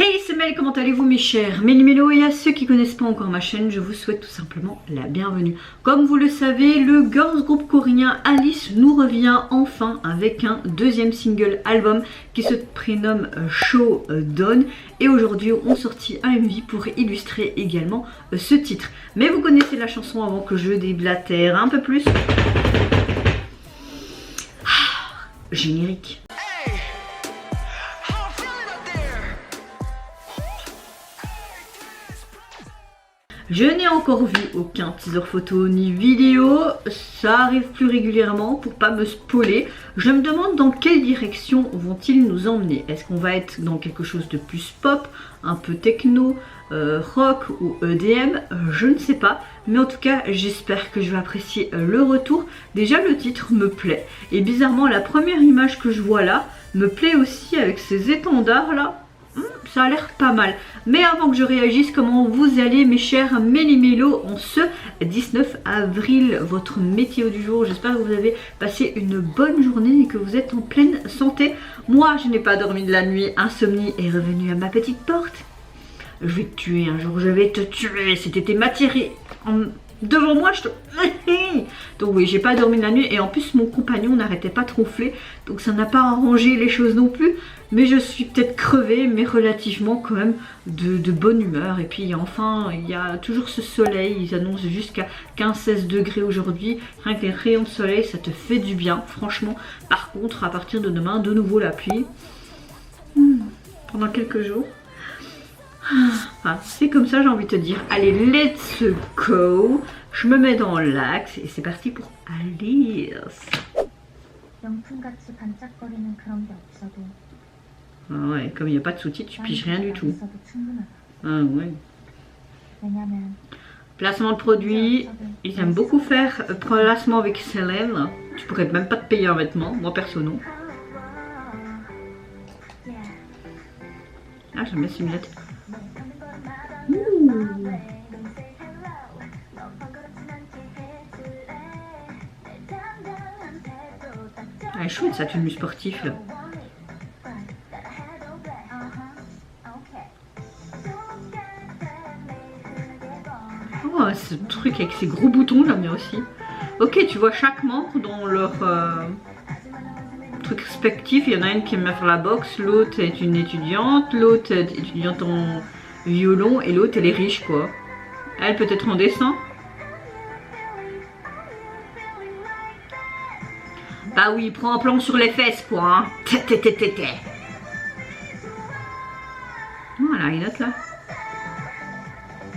Hey, c'est Mel, comment allez-vous mes chers Méli-Mélo, et à ceux qui connaissent pas encore ma chaîne, je vous souhaite tout simplement la bienvenue. Comme vous le savez, le girls group coréen Alice nous revient enfin avec un deuxième single album qui se prénomme Show Dawn. Et aujourd'hui, on sortit un MV pour illustrer également ce titre. Mais vous connaissez la chanson avant que je déblatère un peu plus. Générique. Je n'ai encore vu aucun teaser photo ni vidéo, ça arrive plus régulièrement pour pas me spoiler. Je me demande dans quelle direction vont-ils nous emmener. Est-ce qu'on va être dans quelque chose de plus pop, un peu techno, rock ou EDM, je ne sais pas. Mais en tout cas, j'espère que je vais apprécier le retour. Déjà, le titre me plaît. Et bizarrement, la première image que je vois là me plaît aussi avec ces étendards là. Ça a l'air pas mal. Mais avant que je réagisse, comment vous allez mes chers Méli-Mélo en ce 19 avril, votre météo du jour. J'espère que vous avez passé une bonne journée et que vous êtes en pleine santé. Moi, je n'ai pas dormi de la nuit. Insomnie est revenue à ma petite porte. Je vais te tuer un jour, je vais te tuer. C'était tes matières devant moi, je te... Donc oui, j'ai pas dormi de la nuit. Et en plus, mon compagnon n'arrêtait pas de ronfler. Donc ça n'a pas arrangé les choses non plus. Mais je suis peut-être crevée, mais relativement quand même de bonne humeur. Et puis enfin, il y a toujours ce soleil. Ils annoncent jusqu'à 15-16 degrés aujourd'hui. Rien que les rayons de soleil, ça te fait du bien, franchement. Par contre, à partir de demain, de nouveau la pluie. Pendant quelques jours. Enfin, c'est comme ça, j'ai envie de te dire. Allez, let's go. Je me mets dans l'axe et c'est parti pour Alice. Ah ouais, comme il n'y a pas de sous-titres, tu piges rien du tout. Ah ouais. Placement de produit. Ils aiment beaucoup faire placement avec Célène. Tu pourrais même pas te payer un vêtement, moi perso non. Ah, j'aime bien ces lunettes. Elle est chouette sa tenue sportive là. Oh, ce truc avec ces gros boutons, j'aime bien aussi. Ok, tu vois chaque membre dans leur truc respectif. Il y en a une qui aime faire la boxe, l'autre est une étudiante, l'autre est étudiante en violon et l'autre elle est riche quoi. Elle peut être en dessin. Bah oui, prends un plan sur les fesses quoi. Hein. Voilà, une autre là.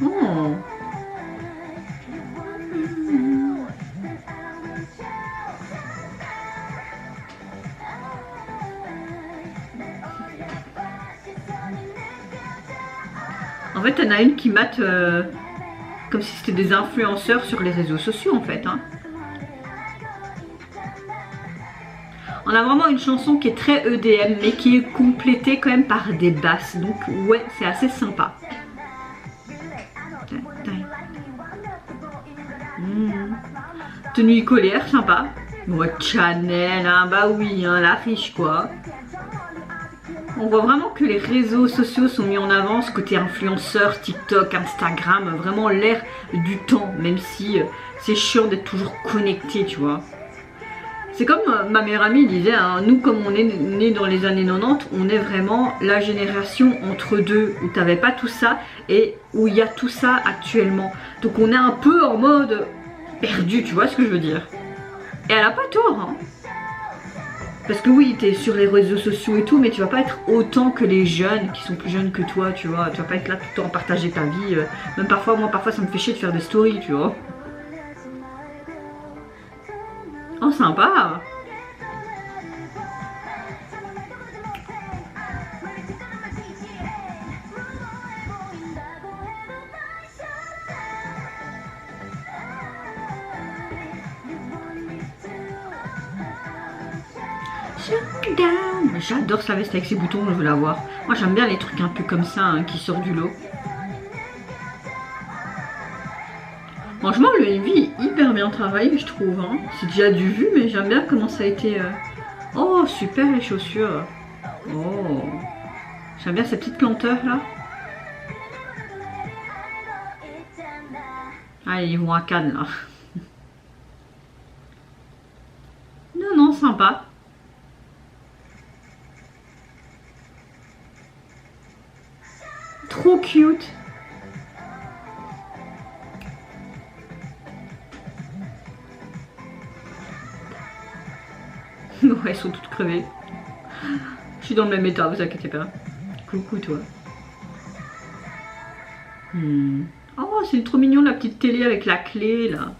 Oh. En fait, il y en a une qui mate comme si c'était des influenceurs sur les réseaux sociaux en fait. Hein. On a vraiment une chanson qui est très EDM mais qui est complétée quand même par des basses. Donc ouais, c'est assez sympa. Tenue écolière, sympa. Ouais, Chanel, hein, bah oui, hein, la riche quoi. On voit vraiment que les réseaux sociaux sont mis en avant, ce côté influenceur, TikTok, Instagram, vraiment l'air du temps, même si c'est chiant d'être toujours connecté, tu vois. C'est comme ma meilleure amie disait, hein, nous comme on est nés dans les années 90, on est vraiment la génération entre deux, où t'avais pas tout ça et où il y a tout ça actuellement. Donc on est un peu en mode perdu, tu vois ce que je veux dire. Et elle a pas tort, hein. Parce que oui, t'es sur les réseaux sociaux et tout, mais tu vas pas être autant que les jeunes qui sont plus jeunes que toi, tu vois. Tu vas pas être là tout le temps, partager ta vie. Même parfois, moi parfois ça me fait chier de faire des stories, tu vois. Oh, sympa. J'adore sa veste avec ses boutons, je veux la voir. Moi j'aime bien les trucs un peu comme ça hein, qui sortent du lot. Franchement le MV est hyper bien travaillé je trouve. Hein. C'est déjà du vu mais j'aime bien comment ça a été... Oh super les chaussures. Oh J'aime bien ces petites planteurs là. Ah, ils vont à Cannes là. Non, non, sympa. Trop cute. Ouais, elles sont toutes crevées. Je suis dans le même état, vous inquiétez pas. Coucou toi. Oh, c'est trop mignon la petite télé avec la clé là.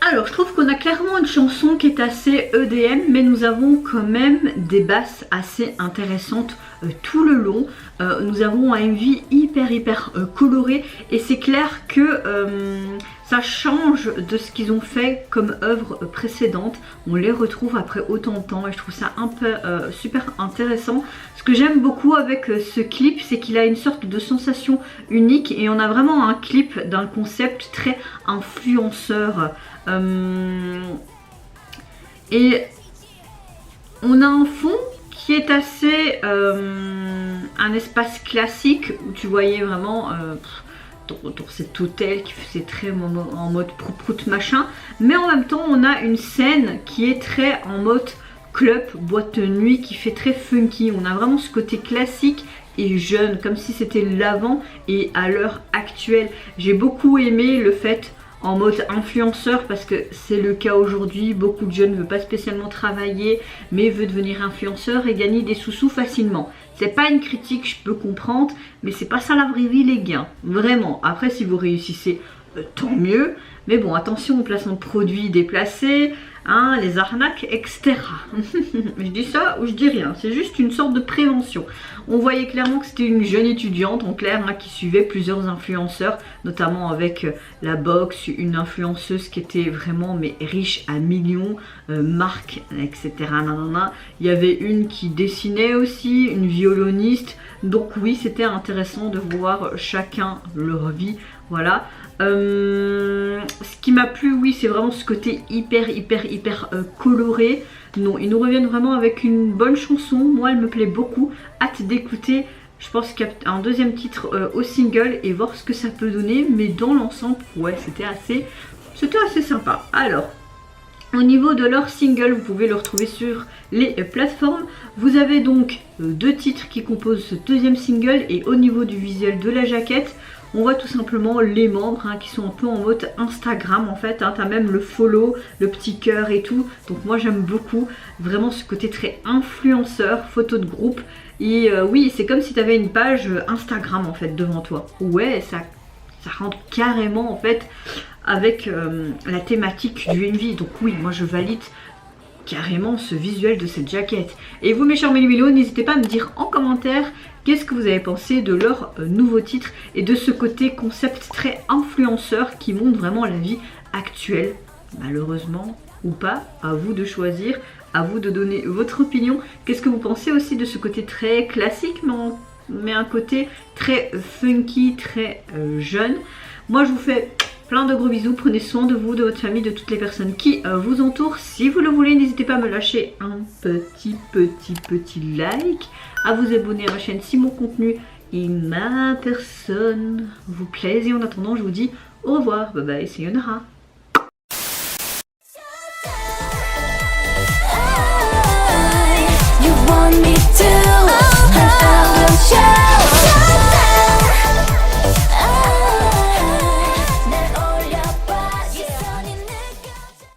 Alors, je trouve qu'on a clairement une chanson qui est assez EDM, mais nous avons quand même des basses assez intéressantes tout le long. Nous avons un MV hyper coloré et c'est clair que ça change de ce qu'ils ont fait comme œuvre précédente. On les retrouve après autant de temps et je trouve ça un peu super intéressant. Ce que j'aime beaucoup avec ce clip, c'est qu'il a une sorte de sensation unique et on a vraiment un clip d'un concept très influenceur. Et on a un fond qui est assez un espace classique où tu voyais vraiment dans cet hôtel qui faisait très en mode prout machin, mais en même temps on a une scène qui est très en mode club, boîte de nuit, qui fait très funky. On a vraiment ce côté classique et jeune, comme si c'était l'avant et à l'heure actuelle. J'ai beaucoup aimé le fait en mode influenceur parce que c'est le cas aujourd'hui. Beaucoup de jeunes ne veulent pas spécialement travailler mais veulent devenir influenceur et gagner des sous-sous facilement. C'est pas une critique, je peux comprendre, mais c'est pas ça la vraie vie les gars, vraiment. Après si vous réussissez, tant mieux, mais bon attention aux placements de produits déplacés, hein, les arnaques, etc. Je dis ça ou je dis rien, c'est juste une sorte de prévention. On voyait clairement que c'était une jeune étudiante en clair hein, qui suivait plusieurs influenceurs, notamment avec la boxe, une influenceuse qui était vraiment mais riche à millions, marque, etc. Nanana. Il y avait une qui dessinait aussi, une violoniste. Donc oui, c'était intéressant de voir chacun leur vie, voilà. Ce qui m'a plu, oui, c'est vraiment ce côté hyper coloré. Non, ils nous reviennent vraiment avec une bonne chanson. Moi, elle me plaît beaucoup. Hâte d'écouter. Je pense qu'il y a un deuxième titre au single et voir ce que ça peut donner. Mais dans l'ensemble, ouais, c'était assez sympa. Alors, au niveau de leur single, vous pouvez le retrouver sur les plateformes. Vous avez donc deux titres qui composent ce deuxième single et au niveau du visuel de la jaquette, on voit tout simplement les membres hein, qui sont un peu en mode Instagram en fait. Hein. Tu as même le follow, le petit cœur et tout. Donc moi j'aime beaucoup vraiment ce côté très influenceur, photo de groupe. Et oui, c'est comme si tu avais une page Instagram en fait devant toi. Ouais, ça rentre carrément en fait avec la thématique du MV. Donc oui, moi je valide carrément ce visuel de cette jaquette. Et vous mes chers Méli-Mélos, n'hésitez pas à me dire en commentaire qu'est-ce que vous avez pensé de leur nouveau titre et de ce côté concept très influenceur qui montre vraiment la vie actuelle, malheureusement ou pas, à vous de choisir, à vous de donner votre opinion. Qu'est-ce que vous pensez aussi de ce côté très classique mais un côté très funky, très jeune. Moi je vous fais plein de gros bisous, prenez soin de vous, de votre famille, de toutes les personnes qui vous entourent. Si vous le voulez, n'hésitez pas à me lâcher un petit like, à vous abonner à ma chaîne si mon contenu et ma personne vous plaisent. Et en attendant, je vous dis au revoir, bye bye, sayonara.